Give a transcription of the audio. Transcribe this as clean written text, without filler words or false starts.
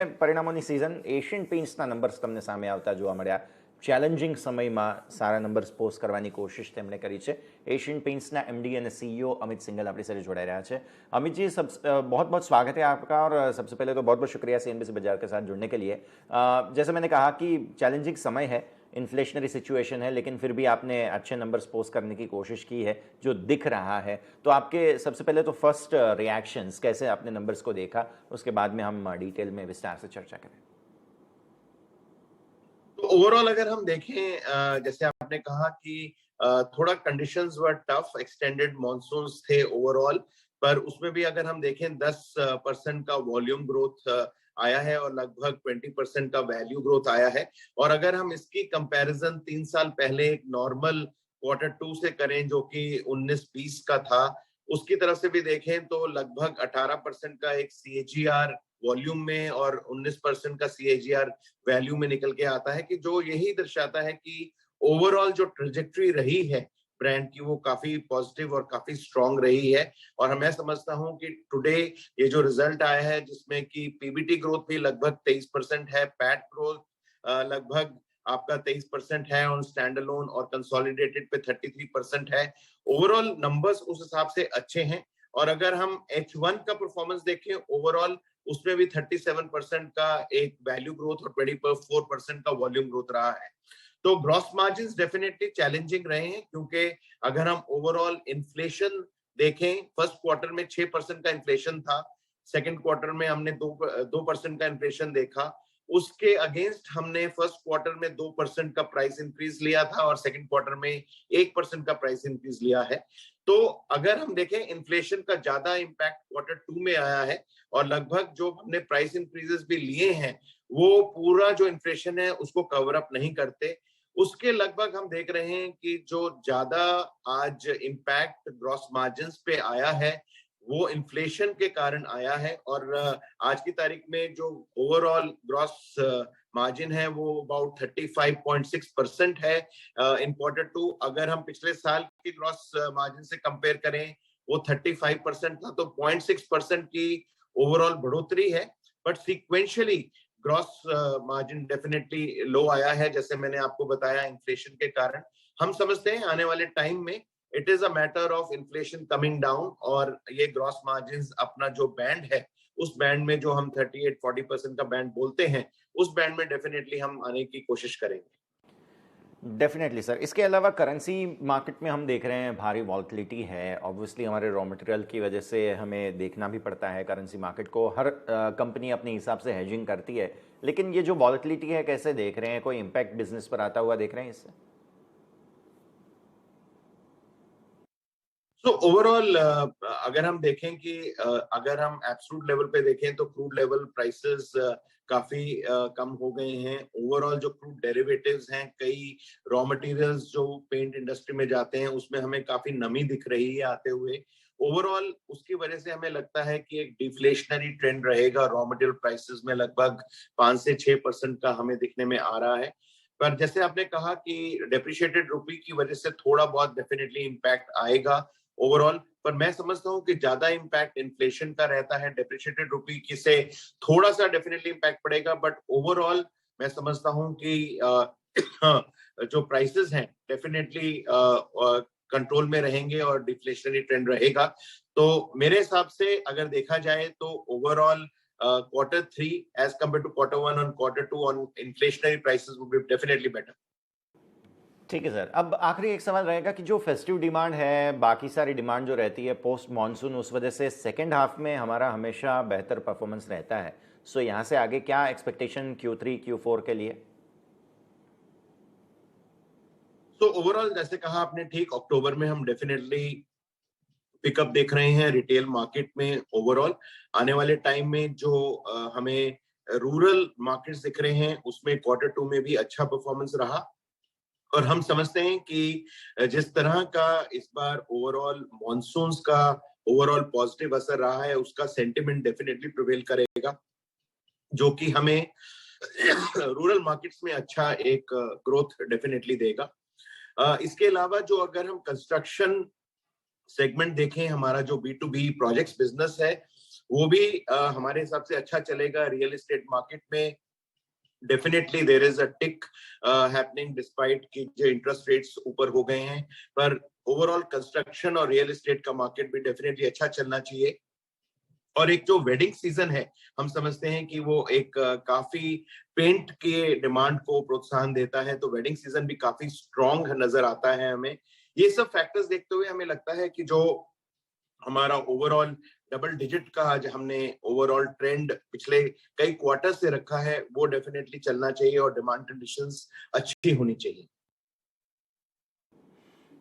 પરિણામોની season Asian પેઇન્ટ્સના numbers તમને સામે આવતા જોવા મળ્યા. ચેલેન્જિંગ સમયમાં સારા નંબર્સ પોસ્ટ કરવાની કોશિશ તેમણે કરી છે. એશિયન પેઇન્ટ્સના એમડી અને સીईओ अमित सिंघल अपनी साथ जोड़ाई रहा है. अमित जी, बहुत बहुत स्वागत है आपका और सबसे पहले तो बहुत बहुत शुक्रिया सीएनबीसी बाजार के साथ जुड़ने के लिए. जैसे मैंने कहा कि चैलेंजिंग समय है, इन्फ्लेशनरी सिचुएशन है, लेकिन फिर भी आपने अच्छे नंबर्स पोस्ट करने की कोशिश की है जो दिख रहा है. तो आपके सबसे पहले तो फर्स्ट रिएक्शंस, कैसे आपने नंबर्स को देखा, उसके बाद में हम डिटेल में विस्तार से चर्चा करें. तो ओवरऑल अगर हम देखें, जैसे आपने कहा कि थोड़ा कंडीशंस वर टफ, एक्सटेंडेड मॉनसून्स थे ओवरऑल, पर उसमें भी अगर हम देखें 10% का वॉल्यूम ग्रोथ आया है और लगभग 20% का वैल्यू ग्रोथ आया है. और अगर हम इसकी कंपैरिजन 3 साल पहले एक नॉर्मल Q2 से करें जो कि 19-20 का था, उसकी तरफ से भी देखें तो लगभग 18% का एक CAGR वॉल्यूम में और 19% का CAGR वैल्यू में निकल के आता है, कि जो यही दर्शाता है कि ओवरऑल जो ट्रेजेक्टरी रही है ब्रांड की वो काफी पॉजिटिव और काफी स्ट्रांग रही है. और मैं समझता हूं कि टुडे ये जो रिजल्ट आया है जिसमें कि पीबीटी ग्रोथ भी लगभग 23% है, पैट ग्रोथ लगभग आपका 23% है, ऑन स्टैंड अलोन और कंसोलिडेटेड पे 33% है. ओवरऑल नंबर्स उस हिसाब से अच्छे हैं. और अगर हम H1 का परफॉर्मेंस देखें ओवरऑल, उसमें भी 37% का एक वैल्यू ग्रोथ और 24% का वॉल्यूम ग्रोथ रहा है. तो ग्रॉस मार्जिन्स डेफिनेटली चैलेंजिंग रहे हैं, क्योंकि अगर हम ओवरऑल इन्फ्लेशन देखें, फर्स्ट क्वार्टर में 6% का इन्फ्लेशन था, सेकंड क्वार्टर में हमने 2% का इन्फ्लेशन देखा. उसके अगेंस्ट हमने फर्स्ट क्वार्टर में 2% का प्राइस इंक्रीज लिया था और सेकंड क्वार्टर में 1% का प्राइस इंक्रीज लिया है. तो अगर हम देखें, इन्फ्लेशन का ज्यादा इम्पैक्ट Q2 में आया है और लगभग जो हमने प्राइस इंक्रीजेस भी लिए हैं वो पूरा जो इन्फ्लेशन है उसको कवर अप नहीं करते. उसके लगभग हम देख रहे हैं कि जो ज्यादा आज इम्पैक्ट ग्रॉस मार्जिन्स पे आया है वो इन्फ्लेशन के कारण आया है. और आज की तारीख में जो ओवरऑल ग्रॉस मार्जिन है वो अबाउट 35.6% है इन Q2. अगर हम पिछले साल की ग्रॉस मार्जिन से कंपेयर करें वो 35% था, तो 0.6% की ओवरऑल बढ़ोतरी है. But sequentially gross margin definitely low आया है, जैसे मैंने आपको बताया इन्फ्लेशन के कारण. हम समझते हैं आने वाले टाइम में it is a matter of inflation coming down और ये ग्रॉस मार्जिन्स अपना जो बैंड है उस बैंड में, जो हम 38-40% का बैंड बोलते हैं, उस बैंड में डेफिनेटली हम आने की कोशिश करेंगे. Definitely sir. इसके अलावा करेंसी मार्केट में हम देख रहे हैं भारी वॉलेटिलिटी है. ऑब्वियसली हमारे रॉ मटेरियल की वजह से हमें देखना भी पड़ता है करेंसी मार्केट को. हर कंपनी अपने हिसाब से हेजिंग करती है, लेकिन ये जो वॉलेटिलिटी है कैसे देख रहे हैं? कोई इम्पैक्ट बिजनेस पर आता हुआ देख रहे हैं इससे? तो ओवरऑल अगर हम देखें कि अगर हम एब्सोल्यूट लेवल पे देखें तो क्रूड लेवल प्राइसेस काफी कम हो गए हैं. ओवरऑल जो क्रूड डेरिवेटिव्स हैं, कई रॉ मटेरियल्स जो पेंट इंडस्ट्री में जाते हैं उसमें हमें काफी नमी दिख रही है आते हुए. ओवरऑल उसकी वजह से हमें लगता है कि एक डिफ्लेशनरी ट्रेंड रहेगा रॉ मटेरियल प्राइसेस में, लगभग 5 से 6% का हमें दिखने में आ रहा है. पर जैसे आपने कहा कि डेप्रिशिएटेड रुपी की वजह से थोड़ा बहुत डेफिनेटली इम्पैक्ट आएगा ओवरऑल, पर मैं समझता हूं कि ज्यादा इम्पैक्ट इन्फ्लेशन का रहता है. डेप्रिशिएटेड रुपी की से थोड़ा सा डेफिनेटली इम्पैक्ट पड़ेगा, बट ओवरऑल मैं समझता हूं कि जो प्राइसेस हैं डेफिनेटली कंट्रोल में रहेंगे और डिफ्लेशनरी ट्रेंड रहेगा. तो मेरे हिसाब से अगर देखा जाए तो overall Q3 as compared to Q1 and Q2 on inflationary prices would be definitely better. ठीक है सर. अब आखिरी एक सवाल रहेगा कि जो फेस्टिव डिमांड है, बाकी सारी डिमांड जो रहती है पोस्ट मॉनसून, उस वजह से सेकेंड हाफ में हमारा हमेशा बेहतर परफॉर्मेंस रहता है. सो यहाँ से आगे क्या एक्सपेक्टेशन Q3 Q4 के लिए? तो ओवरऑल जैसे कहा आपने ठीक, अक्टूबर में हम डेफिनेटली पिकअप देख रहे हैं रिटेल मार्केट में. ओवरऑल आने वाले टाइम में जो हमें रूरल मार्केट्स दिख रहे हैं उसमें Q2 में भी अच्छा परफॉर्मेंस रहा. और हम समझते हैं कि जिस तरह का इस बार ओवरऑल मॉनसून्स का ओवरऑल पॉजिटिव असर रहा है उसका सेंटिमेंट डेफिनेटली प्रिवेल करेगा, जो कि हमें रूरल मार्केट्स में अच्छा एक ग्रोथ डेफिनेटली देगा. इसके अलावा जो अगर हम कंस्ट्रक्शन सेगमेंट देखें, हमारा जो B2B प्रोजेक्ट्स बिजनेस है वो भी हमारे हिसाब से अच्छा चलेगा। रियल एस्टेट मार्केट में definitely there is uptick happening despite कि जो इंटरेस्ट रेट्स ऊपर हो गए हैं, पर ओवरऑल कंस्ट्रक्शन और रियल एस्टेट का मार्केट भी डेफिनेटली अच्छा चलना चाहिए। और एक जो वेडिंग सीजन है, हम समझते हैं कि वो एक काफी पेंट के डिमांड को प्रोत्साहन देता है, तो वेडिंग सीजन भी काफी स्ट्रॉन्ग नजर आता है हमें। ये सब फैक्टर्स देखते हुए हमें लगता है कि जो हमारा ओवरऑल डबल डिजिट का आज हमने ओवरऑल ट्रेंड पिछले कई क्वार्टर से रखा है, वो डेफिनेटली चलना चाहिए और डिमांड कंडीशंस अच्छी होनी चाहिए।